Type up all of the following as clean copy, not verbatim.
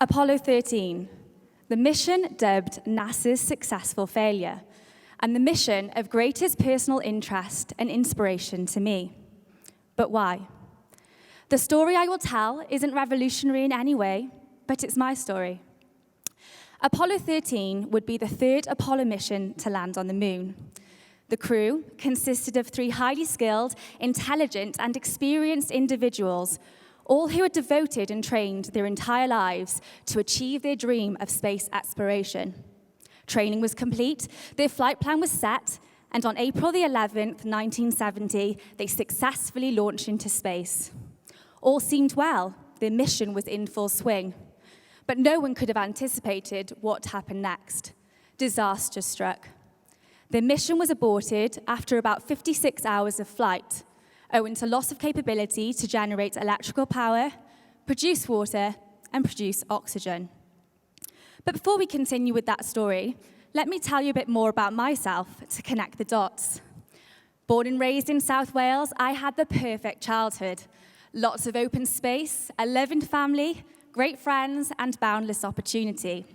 Apollo 13, the mission dubbed NASA's successful failure, and the mission of greatest personal interest and inspiration to me. But why? The story I will tell isn't revolutionary in any way, but it's my story. Apollo 13 would be the third Apollo mission to land on the moon. The crew consisted of 3 highly skilled, intelligent, and experienced individuals, all who had devoted and trained their entire lives to achieve their dream of space exploration. Training was complete, their flight plan was set, and on April the 11th, 1970, they successfully launched into space. All seemed well, their mission was in full swing. But no one could have anticipated what happened next. Disaster struck. The mission was aborted after about 56 hours of flight, owing to loss of capability to generate electrical power, produce water, and produce oxygen. But before we continue with that story, let me tell you a bit more about myself to connect the dots. Born and raised in South Wales, I had the perfect childhood. Lots of open space, a loving family, great friends, and boundless opportunity.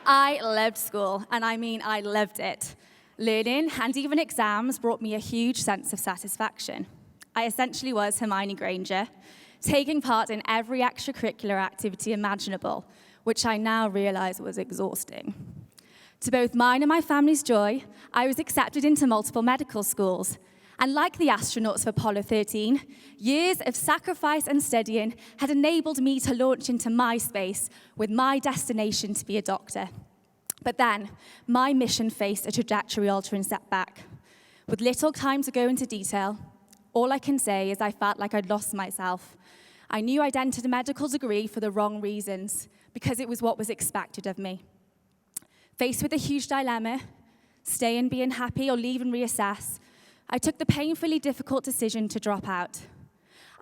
I loved school, and I mean I loved it. Learning and even exams brought me a huge sense of satisfaction. I essentially was Hermione Granger, taking part in every extracurricular activity imaginable, which I now realize was exhausting. To both mine and my family's joy, I was accepted into multiple medical schools. And like the astronauts of Apollo 13, years of sacrifice and studying had enabled me to launch into my space with my destination to be a doctor. But then, my mission faced a trajectory-altering setback. With little time to go into detail, all I can say is I felt like I'd lost myself. I knew I'd entered a medical degree for the wrong reasons, because it was what was expected of me. Faced with a huge dilemma, stay and be unhappy or leave and reassess, I took the painfully difficult decision to drop out.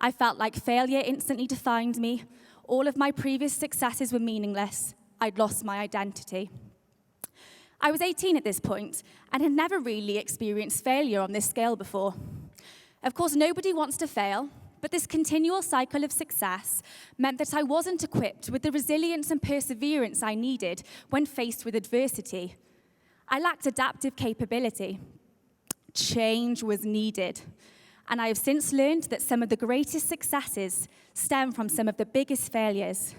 I felt like failure instantly defined me. All of my previous successes were meaningless. I'd lost my identity. I was 18 at this point and had never really experienced failure on this scale before. Of course, nobody wants to fail, but this continual cycle of success meant that I wasn't equipped with the resilience and perseverance I needed when faced with adversity. I lacked adaptive capability. Change was needed. And I have since learned that some of the greatest successes stem from some of the biggest failures.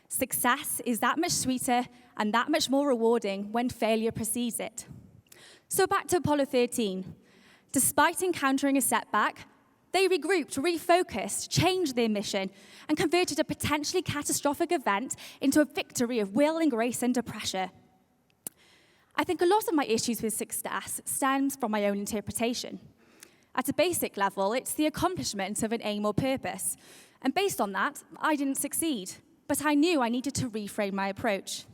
Success is that much sweeter and that much more rewarding when failure precedes it. So back to Apollo 13. Despite encountering a setback, they regrouped, refocused, changed their mission, and converted a potentially catastrophic event into a victory of will and grace under pressure. I think a lot of my issues with success stems from my own interpretation. At a basic level, it's the accomplishment of an aim or purpose. And based on that, I didn't succeed. But I knew I needed to reframe my approach.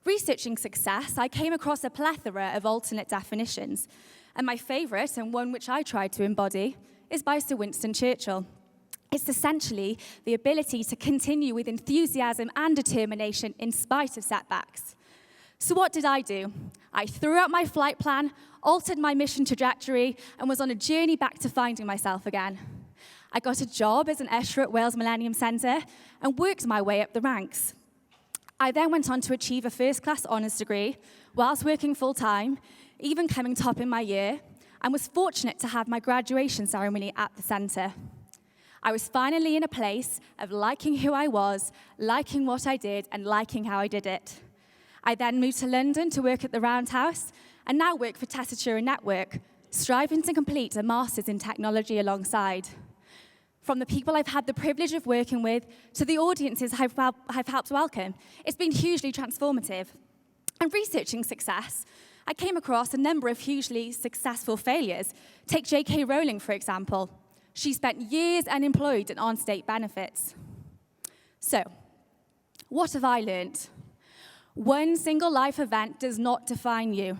Researching success, I came across a plethora of alternate definitions. And my favorite, and one which I tried to embody, is by Sir Winston Churchill. It's essentially the ability to continue with enthusiasm and determination in spite of setbacks. So what did I do? I threw out my flight plan, altered my mission trajectory, and was on a journey back to finding myself again. I got a job as an usher at Wales Millennium Centre and worked my way up the ranks. I then went on to achieve a first-class honours degree whilst working full-time, even coming top in my year, and was fortunate to have my graduation ceremony at the centre. I was finally in a place of liking who I was, liking what I did, and liking how I did it. I then moved to London to work at the Roundhouse and now work for Tessitura Network, striving to complete a master's in technology alongside. From the people I've had the privilege of working with to the audiences I've helped welcome, it's been hugely transformative. And researching success, I came across a number of hugely successful failures. Take J.K. Rowling, for example. She spent years unemployed and on state benefits. So, what have I learned? One single life event does not define you.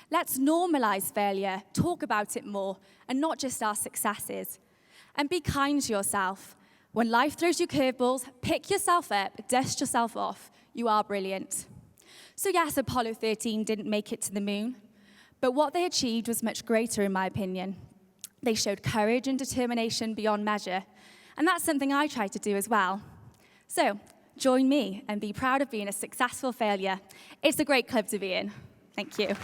Let's normalize failure, talk about it more, and not just our successes. And be kind to yourself. When life throws you curveballs, pick yourself up, dust yourself off. You are brilliant. So yes, Apollo 13 didn't make it to the moon, but what they achieved was much greater, in my opinion. They showed courage and determination beyond measure, and that's something I try to do as well. So, Join me and be proud of being a successful failure. It's a great club to be in. Thank you.